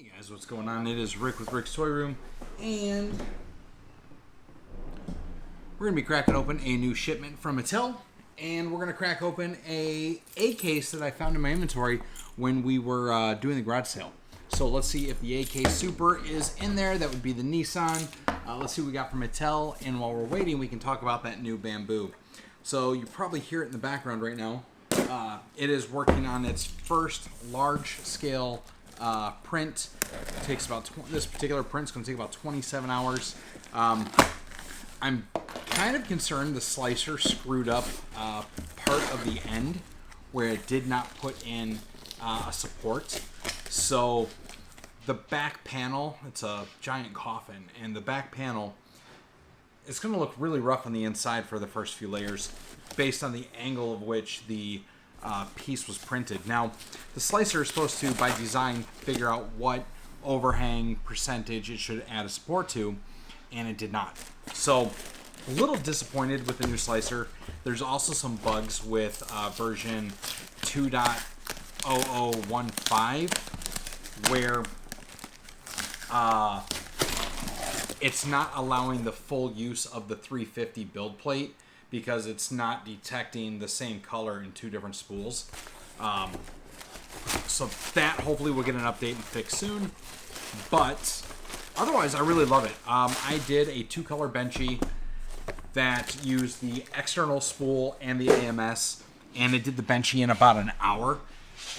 Hey guys, what's going on? It is Rick with Rick's Toy Room, and we're going to be cracking open a new shipment from Mattel, and we're going to crack open a case that I found in my inventory when we were doing the garage sale. So let's see if the AK Super is in there. That would be the Nissan. Let's see what we got from Mattel, and while we're waiting, we can talk about that new Bamboo. So you probably hear it in the background right now. It is working on its first large-scale print. It takes about this particular print is going to take about 27 hours. I'm kind of concerned the slicer screwed up part of the end where it did not put in a support. So the back panel, it's a giant coffin, and the back panel, it's going to look really rough on the inside for the first few layers based on the angle of which the piece was printed. Now, the slicer is supposed to, by design, figure out what overhang percentage it should add a support to, and it did not. So, a little disappointed with the new slicer. There's also some bugs with version 2.0015, where it's not allowing the full use of the 350 build plate, because it's not detecting the same color in two different spools. So that hopefully we'll get an update and fix soon. But otherwise, I really love it. I did a 2-color benchy that used the external spool and the AMS, and it did the benchy in about an hour.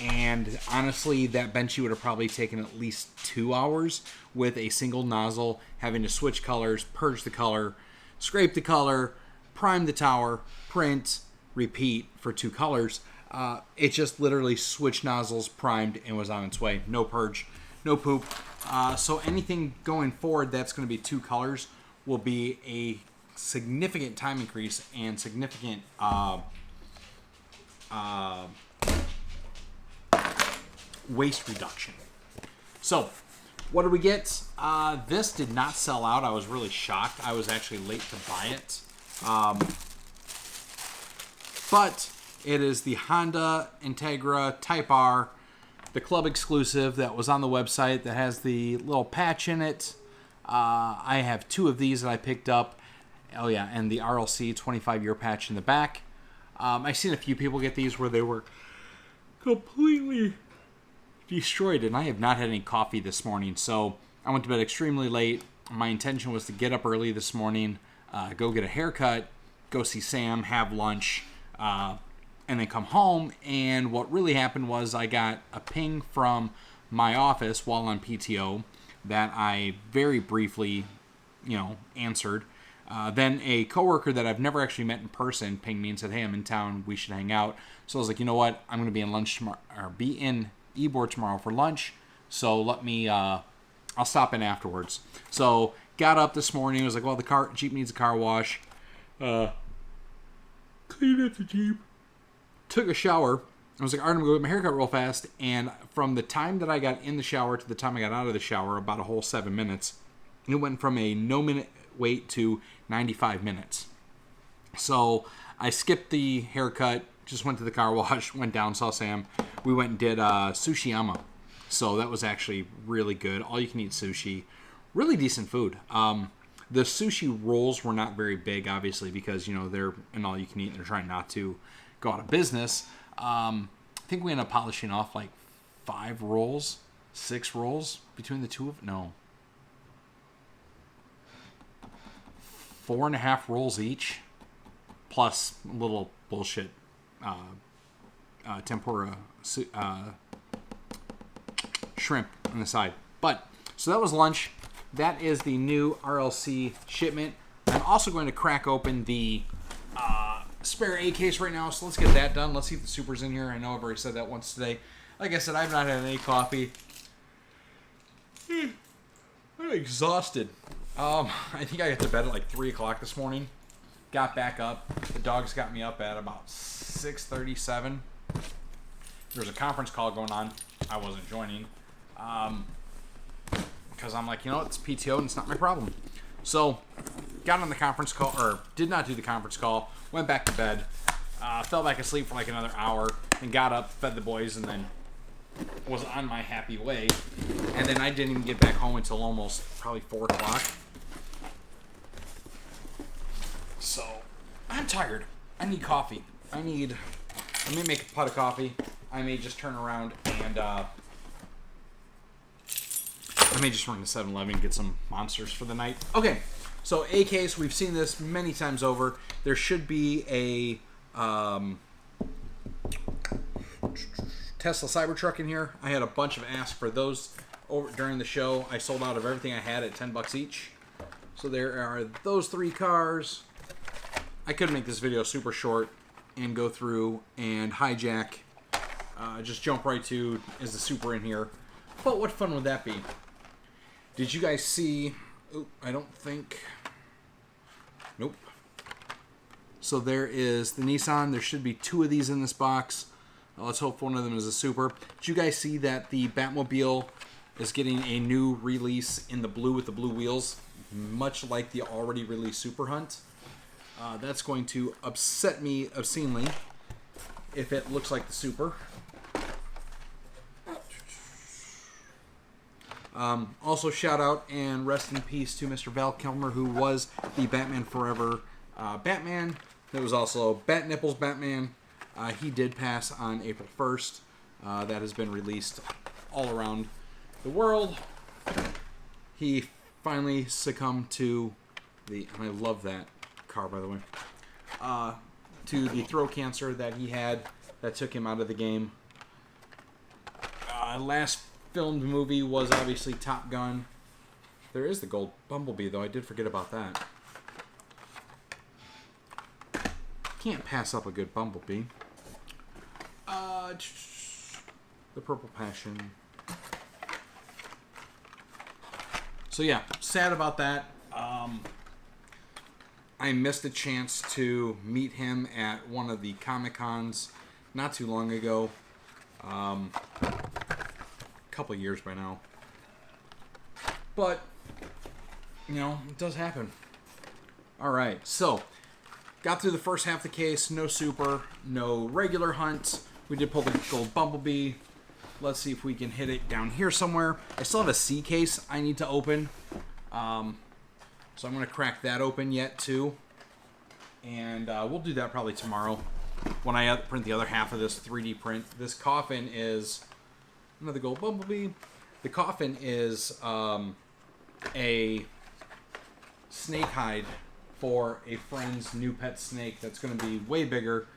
And honestly, that benchy would have probably taken at least 2 hours with a single nozzle, having to switch colors, purge the color, scrape the color, prime the tower, print, repeat for 2 colors. It just literally switched nozzles, primed, and was on its way. No purge, no poop. So anything going forward that's going to be 2 colors will be a significant time increase and significant waste reduction. So what did we get? This did not sell out. I was really shocked. I was actually late to buy it. But it is the Honda Integra Type R, the club exclusive that was on the website that has the little patch in it. I have 2 of these that I picked up. Oh yeah, and the RLC 25-year patch in the back. I've seen a few people get these where they were completely destroyed, and I have not had any coffee this morning, so I went to bed extremely late. My intention was to get up early this morning, go get a haircut, go see Sam, have lunch, and then come home. And what really happened was I got a ping from my office while on PTO that I very briefly, answered. Then a coworker that I've never actually met in person pinged me and said, "Hey, I'm in town. We should hang out." So I was like, you know what? I'm going to be in lunch tomorrow, or be in Ybor tomorrow for lunch. So let me, I'll stop in afterwards. So got up this morning. I was like, well, the Jeep needs a car wash. Cleaned up the Jeep. Took a shower. I was like, all right, I'm going to go get my haircut real fast. And from the time that I got in the shower to the time I got out of the shower, about a whole 7 minutes, it went from a no-minute wait to 95 minutes. So I skipped the haircut, just went to the car wash, went down, saw Sam. We went and did sushi-yama. So that was actually really good. All-you-can-eat sushi. Really decent food. The sushi rolls were not very big, obviously, because, they're an all-you-can-eat and they're trying not to go out of business. I think we ended up polishing off like 5 rolls, 6 rolls between the two of them. No. 4.5 rolls each, plus a little bullshit tempura shrimp on the side. But, so that was lunch. That is the new RLC shipment. I'm also going to crack open the spare A case right now, so let's get that done. Let's see if the Super's in here. I know I've already said that once today. Like I said, I've not had any coffee. I'm exhausted. I think I got to bed at like 3 o'clock this morning. Got back up. The dogs got me up at about 6:37. There was a conference call going on. I wasn't joining. Because I'm like, it's PTO and it's not my problem. So, got on the conference call, or did not do the conference call, went back to bed, fell back asleep for like another hour, and got up, fed the boys, and then was on my happy way. And then I didn't even get back home until almost probably 4 o'clock. So, I'm tired. I need coffee. I may make a pot of coffee. I may just turn around and, I may just run to 7-Eleven and get some Monsters for the night. Okay, so A case, we've seen this many times over. There should be a Tesla Cybertruck in here. I had a bunch of asks for those over during the show. I sold out of everything I had at $10 each. So there are those 3 cars. I could make this video super short and go through and hijack, just jump right to, is the Super in here? But what fun would that be? Did you guys see, I don't think, nope. So there is the Nissan. There should be 2 of these in this box. Let's hope one of them is a Super. Did you guys see that the Batmobile is getting a new release in the blue with the blue wheels? Much like the already released Super Hunt. That's going to upset me obscenely if it looks like the Super. Also, shout out and rest in peace to Mr. Val Kilmer, who was the Batman Forever Batman. There was also Bat Nipples Batman. He did pass on April 1st. That has been released all around the world. He finally succumbed to the, and I love that car, by the way, to the throat cancer that he had that took him out of the game. Last filmed movie was obviously Top Gun. There is the gold Bumblebee, though. I did forget about that. Can't pass up a good Bumblebee. The Purple Passion. So yeah, sad about that. I missed a chance to meet him at one of the Comic-Cons not too long ago. A couple years by now. But, you know, it does happen. Alright, so, got through the first half of the case. No Super, no regular Hunt. We did pull the gold Bumblebee. Let's see if we can hit it down here somewhere. I still have a C case I need to open. So I'm going to crack that open yet, too. And we'll do that probably tomorrow when I print the other half of this 3D print. This coffin is another gold Bumblebee. The coffin is a snake hide for a friend's new pet snake that's going to be way bigger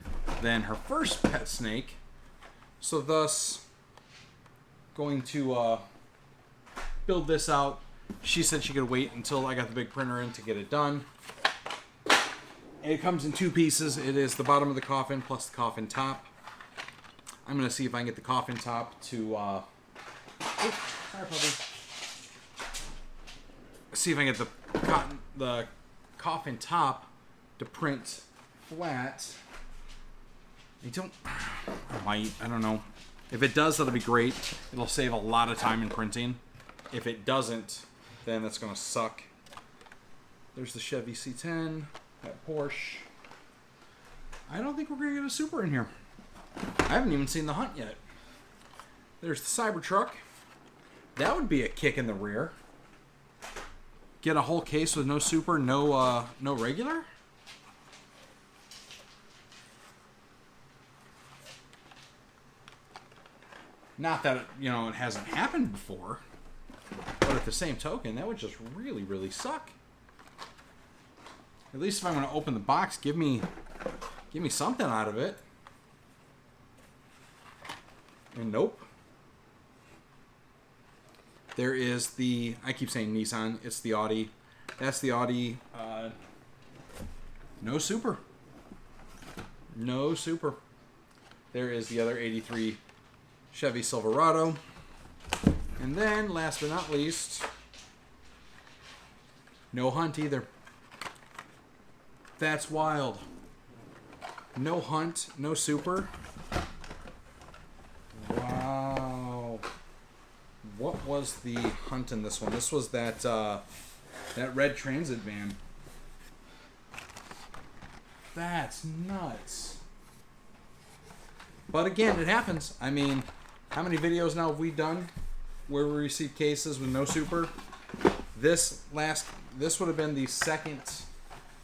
than her first pet snake. So thus, going to build this out. She said she could wait until I got the big printer in to get it done. And it comes in 2 pieces. It is the bottom of the coffin plus the coffin top. I'm going to see if I can get the coffin top to... sorry, puppy. See if I can get the coffin top to print flat. I don't know. If it does, that'll be great. It'll save a lot of time in printing. If it doesn't, then that's going to suck. There's the Chevy C10, that Porsche. I don't think we're going to get a Super in here. I haven't even seen the Hunt yet. There's the Cybertruck. That would be a kick in the rear. Get a whole case with no Super, no regular? Not that, you know, it hasn't happened before. But at the same token, that would just really, really suck. At least if I'm going to open the box, give me something out of it. And nope. There is the, I keep saying Nissan, it's the Audi. That's the Audi, no Super. No Super. There is the other 83 Chevy Silverado. And then, last but not least, no Hunt either. That's wild. No Hunt, no Super. Wow. What was the Hunt in this one? This was that red Transit van. That's nuts. But again, it happens. I mean, how many videos now have we done where we received cases with no super? This would have been the second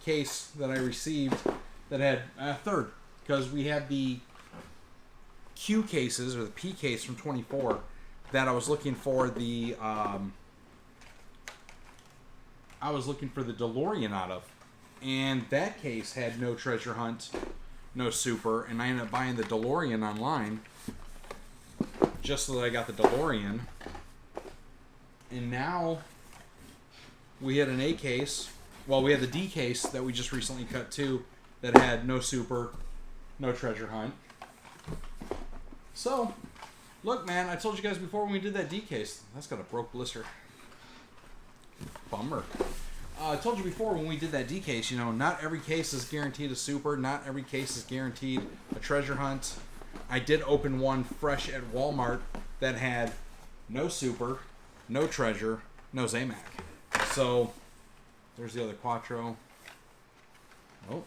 case that I received that had third, because we had the Q cases, or the P case from 24 that I was looking for the DeLorean out of, and that case had no treasure hunt, no super, and I ended up buying the DeLorean online just so that I got the DeLorean. And now we had an A case. Well, we had the D case that we just recently cut too, that had no super, no treasure hunt. So, look, man, I told you guys before when we did that D case. That's got a broke blister. Bummer. I told you before when we did that D case, you know, not every case is guaranteed a super. Not every case is guaranteed a treasure hunt. I did open one fresh at Walmart that had no super, no treasure, no Zamac. So, there's the other Quattro. Oh,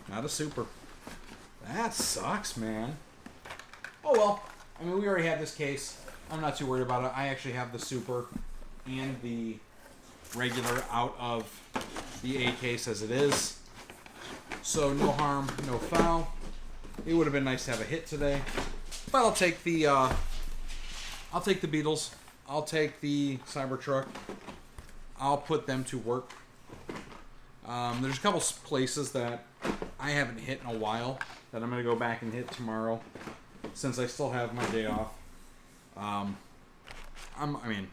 not a super. That sucks, man. Oh well. I mean, we already had this case. I'm not too worried about it. I actually have the super and the regular out of the A case as it is. So no harm, no foul. It would have been nice to have a hit today, but I'll take the Beatles. I'll take the Cybertruck. I'll put them to work. There's a couple places that I haven't hit in a while that I'm going to go back and hit tomorrow, since I still have my day off. I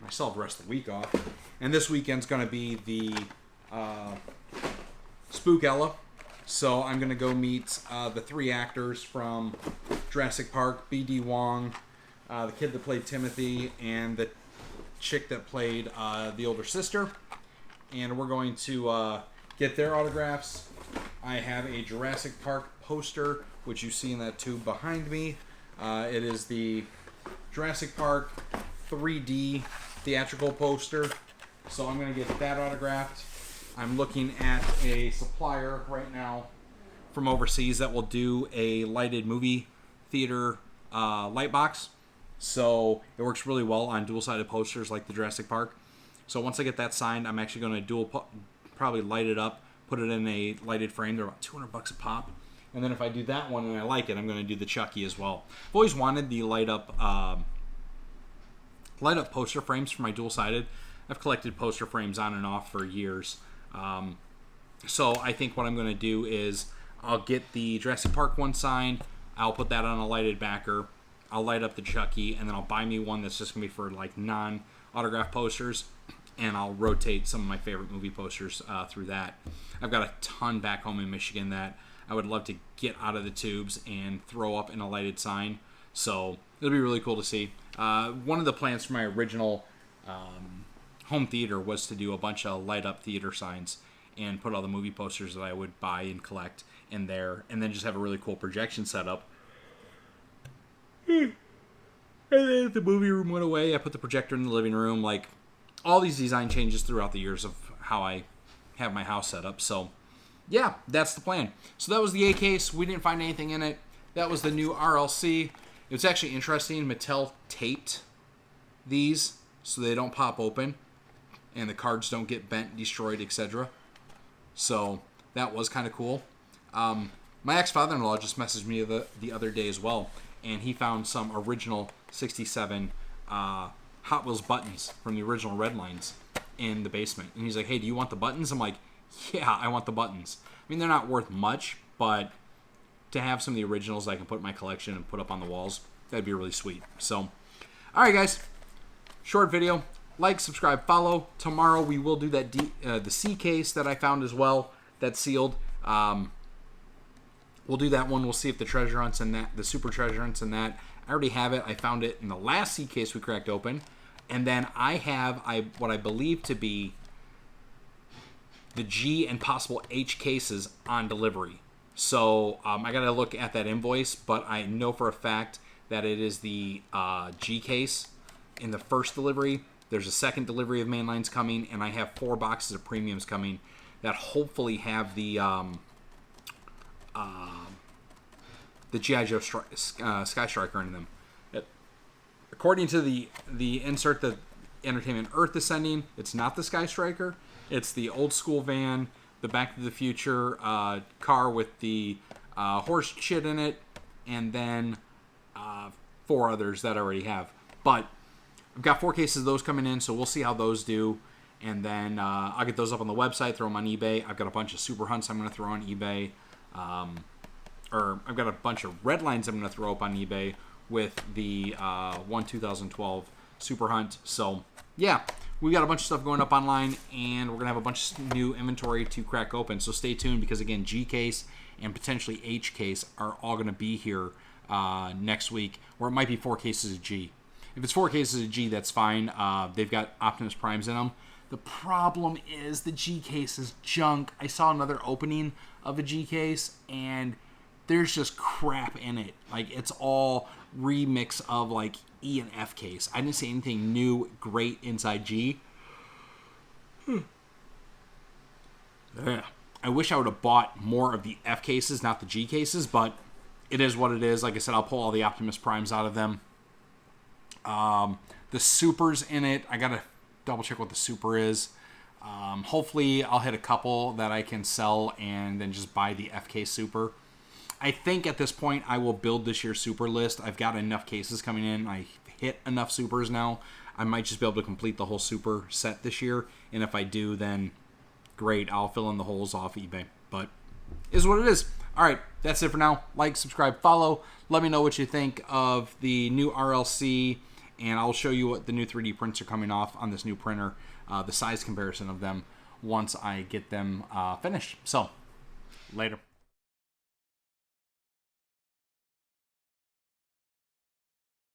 still have the rest of the week off. And this weekend's going to be the Spookella. So I'm going to go meet the three actors from Jurassic Park, B.D. Wong, the kid that played Timothy, and the chick that played the older sister. And we're going to get their autographs. I have a Jurassic Park poster, which you see in that tube behind me. It is the Jurassic Park 3D theatrical poster. So I'm going to get that autographed. I'm looking at a supplier right now from overseas that will do a lighted movie theater light box. So it works really well on dual-sided posters like the Jurassic Park. So once I get that signed, I'm actually going to probably light it up, put it in a lighted frame. They're about $200 a pop. And then if I do that one and I like it, I'm going to do the Chucky as well. I've always wanted the light up poster frames for my dual-sided. I've collected poster frames on and off for years. So I think what I'm going to do is I'll get the Jurassic Park one signed. I'll put that on a lighted backer. I'll light up the Chucky, and then I'll buy me one that's just going to be for like non-autograph posters. And I'll rotate some of my favorite movie posters through that. I've got a ton back home in Michigan that I would love to get out of the tubes and throw up in a lighted sign. So it'll be really cool to see. One of the plans for my original home theater was to do a bunch of light up theater signs and put all the movie posters that I would buy and collect in there, and then just have a really cool projection setup. And then the movie room went away. I put the projector in the living room. Like, all these design changes throughout the years of how I have my house set up. So, yeah, that's the plan. So that was the A case. We didn't find anything in it. That was the new RLC. It was actually interesting. Mattel taped these so they don't pop open and the cards don't get bent, destroyed, etc. So that was kind of cool. My ex-father-in-law just messaged me the other day as well, and he found some original 67 Hot Wheels buttons from the original Red Lines in the basement. And he's like, hey, do you want the buttons? I'm like, yeah, I want the buttons. I mean, they're not worth much, but to have some of the originals I can put in my collection and put up on the walls, that'd be really sweet. So, all right, guys. Short video. Like, subscribe, follow. Tomorrow we will do that the C case that I found as well. That's sealed. We'll do that one. We'll see if the treasure hunts and that, the super treasure hunts and that. I already have it. I found it in the last C case we cracked open. And then I have what I believe to be the G and possible H cases on delivery. So I got to look at that invoice, but I know for a fact that it is the G case in the first delivery. There's a second delivery of mainlines coming, and I have 4 boxes of premiums coming that hopefully have the G.I. Joe Sky Striker in them. according to the insert that Entertainment Earth is sending, it's not the Sky Striker. It's the old school van, the Back to the Future car with the horse shit in it, and then 4 others that I already have. But I've got 4 cases of those coming in, so we'll see how those do. And then I'll get those up on the website, throw them on eBay. I've got a bunch of Super Hunts I'm going to throw on eBay. Or I've got a bunch of Red Lines I'm going to throw up on eBay with the 2012 Super Hunt. So, yeah, we got a bunch of stuff going up online, and we're going to have a bunch of new inventory to crack open. So stay tuned, because, again, G case and potentially H case are all going to be here next week, or it might be 4 cases of G. If it's 4 cases of G, that's fine. They've got Optimus Primes in them. The problem is the G case is junk. I saw another opening of a G case, and there's just crap in it. Like, it's all remix of, like, E and F case. I didn't see anything new, great inside G. Yeah. I wish I would have bought more of the F cases, not the G cases, but it is what it is. Like I said, I'll pull all the Optimus Primes out of them. The Supers in it, I gotta double check what the Super is. Hopefully I'll hit a couple that I can sell and then just buy the FK Super. I think at this point I will build this year's Super list. I've got enough cases coming in. I hit enough Supers now. I might just be able to complete the whole Super set this year. And if I do, then great. I'll fill in the holes off eBay. But it is what it is. All right, that's it for now. Like, subscribe, follow. Let me know what you think of the new RLC. And I'll show you what the new 3D prints are coming off on this new printer, the size comparison of them once I get them finished. So, later.